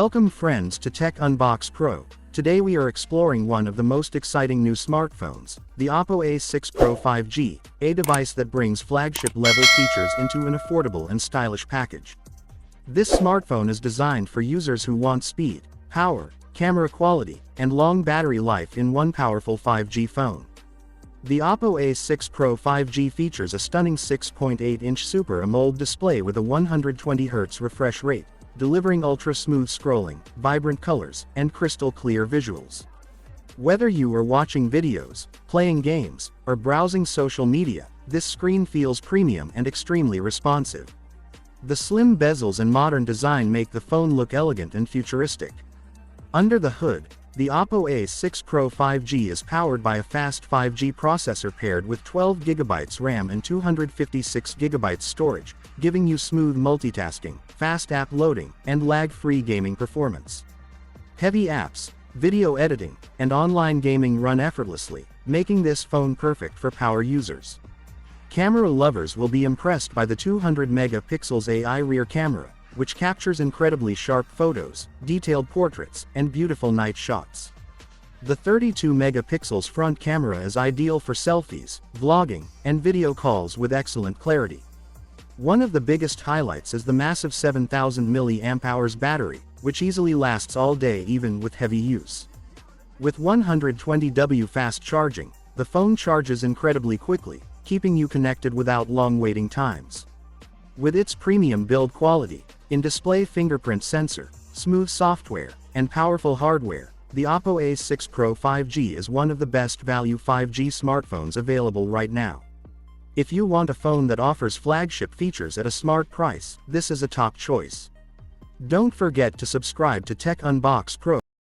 Welcome friends to Tech Unbox Pro. Today we are exploring one of the most exciting new smartphones, the Oppo A6 Pro 5G, a device that brings flagship-level features into an affordable and stylish package. This smartphone is designed for users who want speed, power, camera quality, and long battery life in one powerful 5G phone. The Oppo A6 Pro 5G features a stunning 6.8-inch Super AMOLED display with a 120Hz refresh rate, delivering ultra-smooth scrolling, vibrant colors, and crystal-clear visuals. Whether you are watching videos, playing games, or browsing social media, this screen feels premium and extremely responsive. The slim bezels and modern design make the phone look elegant and futuristic. Under the hood, the Oppo A6 Pro 5G is powered by a fast 5G processor paired with 12GB RAM and 256GB storage, giving you smooth multitasking, fast app loading, and lag-free gaming performance. Heavy apps, video editing, and online gaming run effortlessly, making this phone perfect for power users. Camera lovers will be impressed by the 200-megapixels AI rear camera, which captures incredibly sharp photos, detailed portraits, and beautiful night shots. The 32-megapixels front camera is ideal for selfies, vlogging, and video calls with excellent clarity. One of the biggest highlights is the massive 7000 mAh battery, which easily lasts all day even with heavy use. With 120W fast charging, the phone charges incredibly quickly, keeping you connected without long waiting times. With its premium build quality, in-display fingerprint sensor, smooth software, and powerful hardware, the Oppo A6 Pro 5G is one of the best value 5G smartphones available right now. If you want a phone that offers flagship features at a smart price, this is a top choice. Don't forget to subscribe to Tech Unbox Pro.